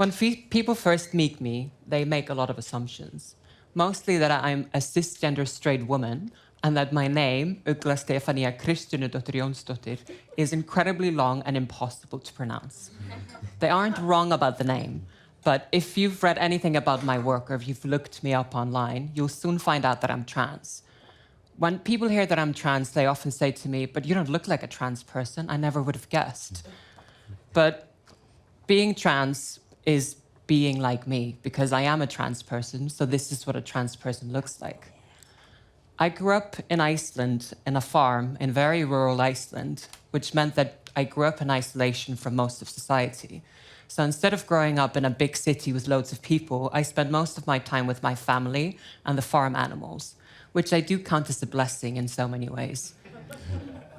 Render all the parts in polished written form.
When people first meet me, they make a lot of assumptions. Mostly that I'm a cisgender straight woman and that my name, Ugla Stefanía Jónsdóttir, is incredibly long and impossible to pronounce. They aren't wrong about the name, but if you've read anything about my work or if you've looked me up online, you'll soon find out that I'm trans. When people hear that I'm trans, they often say to me, but you don't look like a trans person. I never would have guessed. But being trans is being like me, because I am a trans person, so this is what a trans person looks like. I grew up in Iceland, in a farm in very rural Iceland, which meant that I grew up in isolation from most of society. So instead of growing up in a big city with loads of people, I spent most of my time with my family and the farm animals, which I do count as a blessing in so many ways.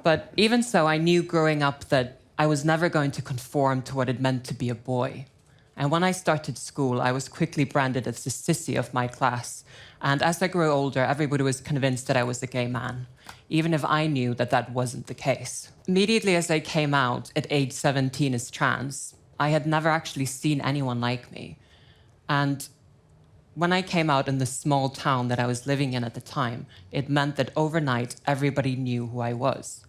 But even so, I knew growing up that I was never going to conform to what it meant to be a boy. And when I started school, I was quickly branded as the sissy of my class. And as I grew older, everybody was convinced that I was a gay man, even if I knew that that wasn't the case. Immediately as I came out at age 17 as trans, I had never actually seen anyone like me. And when I came out in the small town that I was living in at the time, it meant that overnight, everybody knew who I was.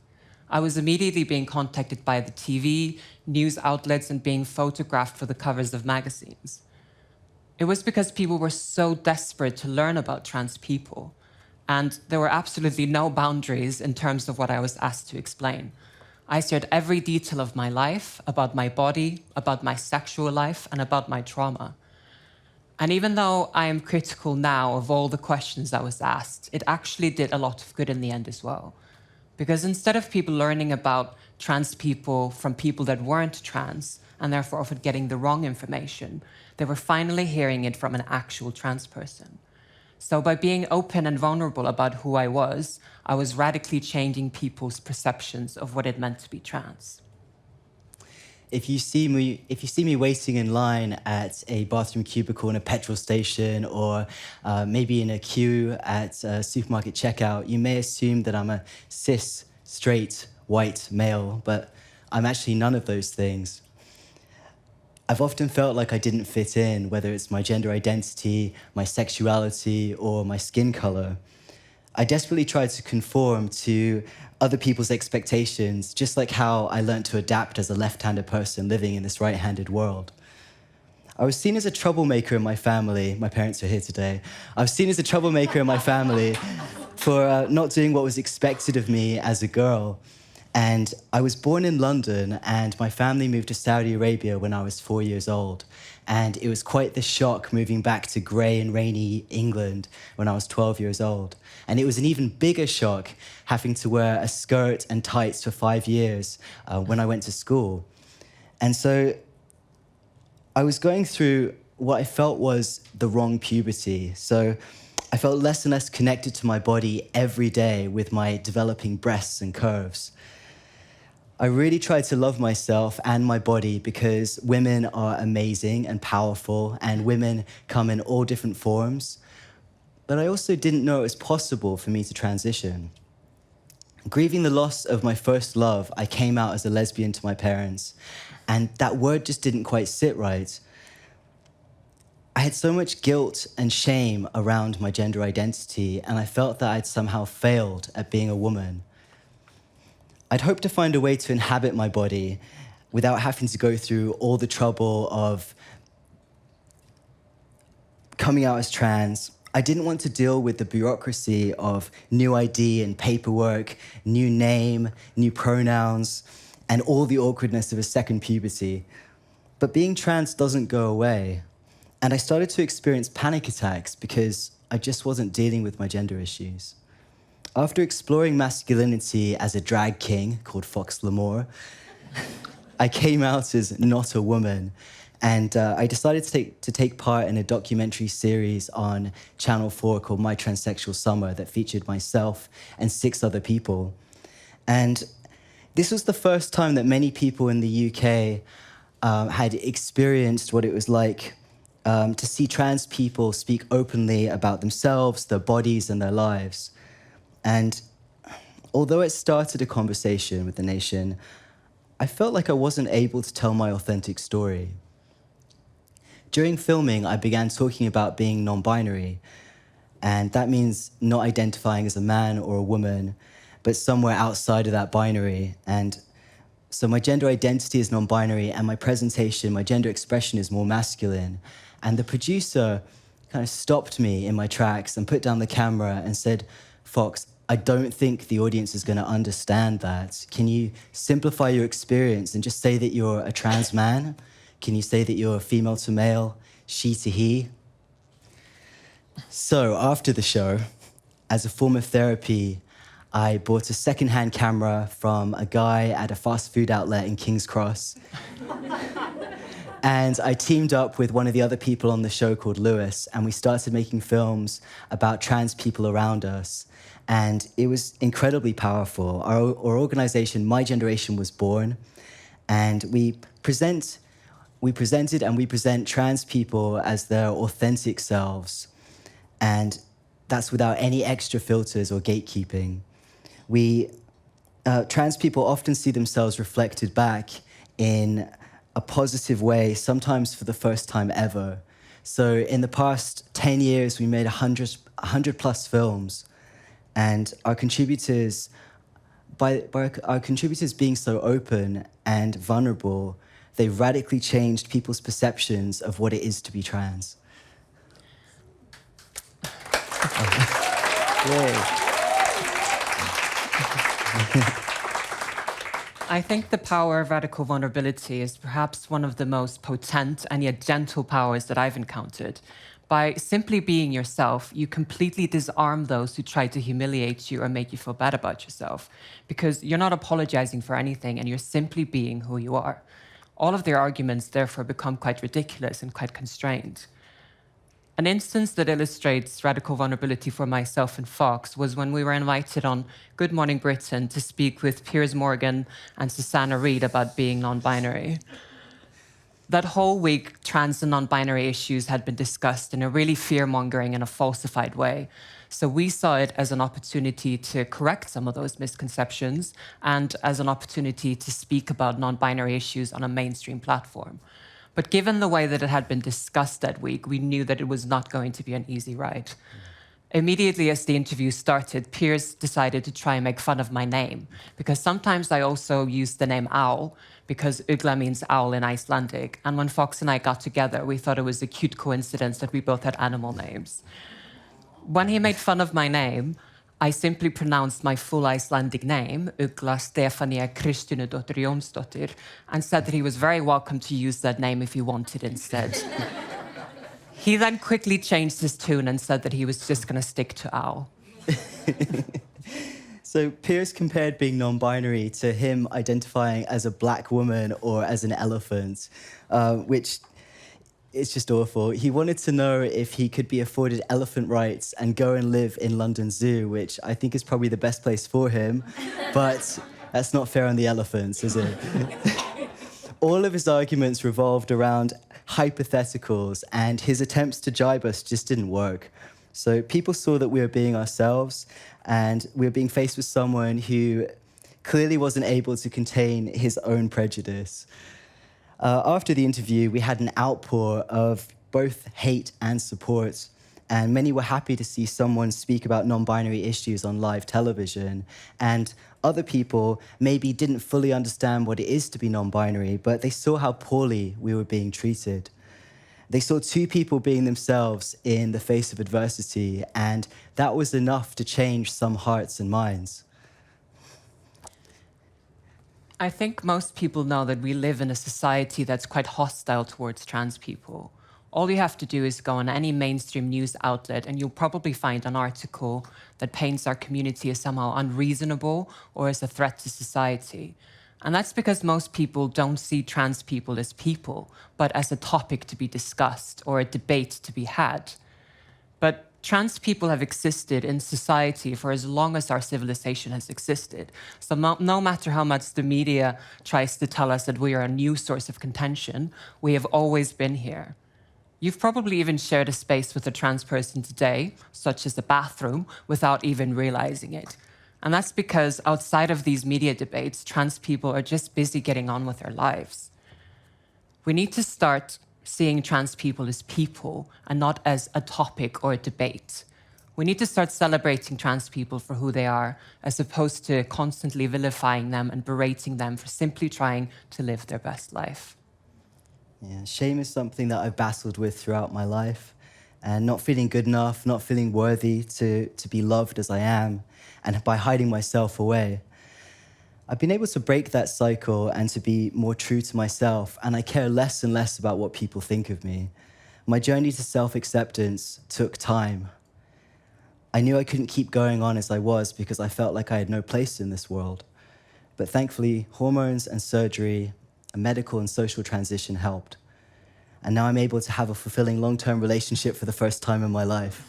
I was immediately being contacted by the TV, news outlets, and being photographed for the covers of magazines. It was because people were so desperate to learn about trans people, and there were absolutely no boundaries in terms of what I was asked to explain. I shared every detail of my life, about my body, about my sexual life, and about my trauma. And even though I am critical now of all the questions I was asked, it actually did a lot of good in the end as well. Because instead of people learning about trans people from people that weren't trans, and therefore often getting the wrong information, they were finally hearing it from an actual trans person. So by being open and vulnerable about who I was radically changing people's perceptions of what it meant to be trans. If you see me waiting in line at a bathroom cubicle in a petrol station or maybe in a queue at a supermarket checkout, you may assume that I'm a cis, straight, white male, but I'm actually none of those things. I've often felt like I didn't fit in, whether it's my gender identity, my sexuality, or my skin color. I desperately tried to conform to other people's expectations, just like how I learned to adapt as a left-handed person living in this right-handed world. I was seen as a troublemaker in my family. My parents are here today. I was seen as a troublemaker in my family for not doing what was expected of me as a girl. And I was born in London, and my family moved to Saudi Arabia when I was 4 years old. And it was quite the shock moving back to grey and rainy England when I was 12 years old. And it was an even bigger shock having to wear a skirt and tights for 5 years when I went to school. And so I was going through what I felt was the wrong puberty. So I felt less and less connected to my body every day with my developing breasts and curves. I really tried to love myself and my body because women are amazing and powerful, and women come in all different forms. But I also didn't know it was possible for me to transition. Grieving the loss of my first love, I came out as a lesbian to my parents, and that word just didn't quite sit right. I had so much guilt and shame around my gender identity, and I felt that I'd somehow failed at being a woman. I'd hoped to find a way to inhabit my body without having to go through all the trouble of coming out as trans. I didn't want to deal with the bureaucracy of new ID and paperwork, new name, new pronouns, and all the awkwardness of a second puberty. But being trans doesn't go away. And I started to experience panic attacks because I just wasn't dealing with my gender issues. After exploring masculinity as a drag king called Fox L'Amour, I came out as not a woman. And I decided to take part in a documentary series on Channel 4 called My Transsexual Summer that featured myself and 6 other people. And this was the first time that many people in the UK had experienced what it was like to see trans people speak openly about themselves, their bodies, and their lives. And although it started a conversation with the nation, I felt like I wasn't able to tell my authentic story. During filming, I began talking about being non-binary, and that means not identifying as a man or a woman, but somewhere outside of that binary. And so my gender identity is non-binary, and my presentation, my gender expression is more masculine. And the producer kind of stopped me in my tracks and put down the camera and said, "Fox, I don't think the audience is going to understand that. Can you simplify your experience and just say that you're a trans man? Can you say that you're female to male, she to he?" So after the show, as a form of therapy, I bought a secondhand camera from a guy at a fast food outlet in King's Cross. And I teamed up with one of the other people on the show called Lewis, and we started making films about trans people around us. And it was incredibly powerful. Our organization, My Generation, was born, and we present trans people as their authentic selves. And that's without any extra filters or gatekeeping. Trans people often see themselves reflected back in a positive way, sometimes for the first time ever. So in the past 10 years, we made 100 plus films, and our contributors, by our contributors being so open and vulnerable, they radically changed people's perceptions of what it is to be trans. Yay. I think the power of radical vulnerability is perhaps one of the most potent and yet gentle powers that I've encountered. By simply being yourself, you completely disarm those who try to humiliate you or make you feel bad about yourself, because you're not apologizing for anything and you're simply being who you are. All of their arguments therefore become quite ridiculous and quite constrained. An instance that illustrates radical vulnerability for myself and Fox was when we were invited on Good Morning Britain to speak with Piers Morgan and Susanna Reid about being non-binary. That whole week, trans and non-binary issues had been discussed in a really fear-mongering and a falsified way. So we saw it as an opportunity to correct some of those misconceptions and as an opportunity to speak about non-binary issues on a mainstream platform. But given the way that it had been discussed that week, we knew that it was not going to be an easy ride. Immediately as the interview started, Piers decided to try and make fun of my name, because sometimes I also use the name Owl, because Ugla means owl in Icelandic. And when Fox and I got together, we thought it was a cute coincidence that we both had animal names. When he made fun of my name, I simply pronounced my full Icelandic name, Ugla Stefanía Jónsdóttir Jónsdóttir, and said that he was very welcome to use that name if he wanted instead. He then quickly changed his tune and said that he was just going to stick to Owl. So Piers compared being non-binary to him identifying as a black woman or as an elephant, which is just awful. He wanted to know if he could be afforded elephant rights and go and live in London Zoo, which I think is probably the best place for him, but that's not fair on the elephants, is it? All of his arguments revolved around hypotheticals, and his attempts to jibe us just didn't work. So people saw that we were being ourselves, and we were being faced with someone who clearly wasn't able to contain his own prejudice. After the interview, we had an outpour of both hate and support, and many were happy to see someone speak about non-binary issues on live television, and other people maybe didn't fully understand what it is to be non-binary, but they saw how poorly we were being treated. They saw two people being themselves in the face of adversity, and that was enough to change some hearts and minds. I think most people know that we live in a society that's quite hostile towards trans people. All you have to do is go on any mainstream news outlet and you'll probably find an article that paints our community as somehow unreasonable or as a threat to society. And that's because most people don't see trans people as people, but as a topic to be discussed or a debate to be had. But trans people have existed in society for as long as our civilization has existed. So no matter how much the media tries to tell us that we are a new source of contention, we have always been here. You've probably even shared a space with a trans person today, such as a bathroom, without even realizing it. And that's because outside of these media debates, trans people are just busy getting on with their lives. We need to start seeing trans people as people and not as a topic or a debate. We need to start celebrating trans people for who they are, as opposed to constantly vilifying them and berating them for simply trying to live their best life. Yeah, shame is something that I've battled with throughout my life, and not feeling good enough, not feeling worthy to be loved as I am, and by hiding myself away. I've been able to break that cycle and to be more true to myself, and I care less and less about what people think of me. My journey to self-acceptance took time. I knew I couldn't keep going on as I was because I felt like I had no place in this world. But thankfully, hormones and surgery, a medical and social transition helped. And now I'm able to have a fulfilling long-term relationship for the first time in my life.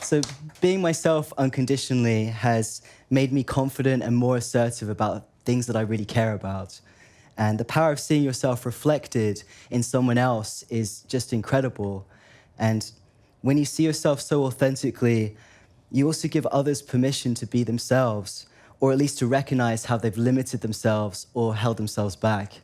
So being myself unconditionally has made me confident and more assertive about things that I really care about. And the power of seeing yourself reflected in someone else is just incredible. And when you see yourself so authentically, you also give others permission to be themselves, or at least to recognize how they've limited themselves or held themselves back.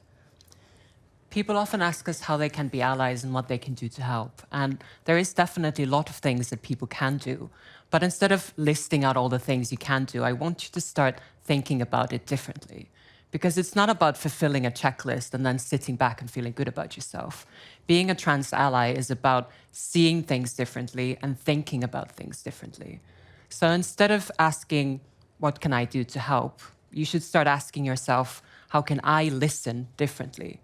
People often ask us how they can be allies and what they can do to help. And there is definitely a lot of things that people can do. But instead of listing out all the things you can do, I want you to start thinking about it differently. Because it's not about fulfilling a checklist and then sitting back and feeling good about yourself. Being a trans ally is about seeing things differently and thinking about things differently. So instead of asking, what can I do to help? You should start asking yourself, how can I listen differently?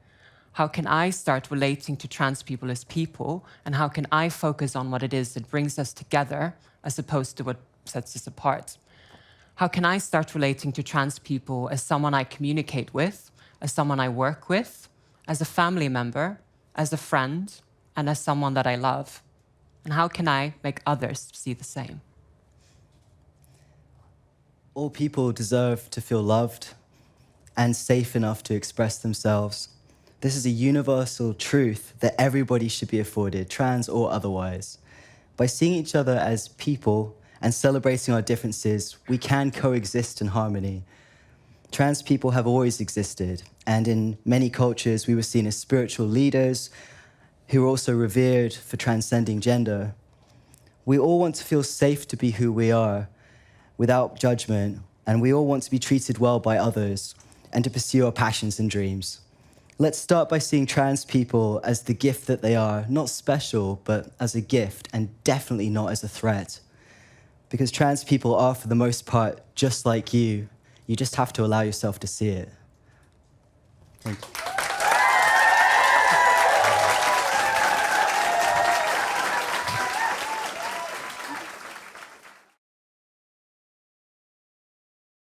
How can I start relating to trans people as people? And how can I focus on what it is that brings us together as opposed to what sets us apart? How can I start relating to trans people as someone I communicate with, as someone I work with, as a family member, as a friend, and as someone that I love? And how can I make others see the same? All people deserve to feel loved and safe enough to express themselves. This is a universal truth that everybody should be afforded, trans or otherwise. By seeing each other as people and celebrating our differences, we can coexist in harmony. Trans people have always existed, and in many cultures, we were seen as spiritual leaders who were also revered for transcending gender. We all want to feel safe to be who we are without judgment, and we all want to be treated well by others and to pursue our passions and dreams. Let's start by seeing trans people as the gift that they are, not special, but as a gift, and definitely not as a threat. Because trans people are, for the most part, just like you. You just have to allow yourself to see it. Thank you.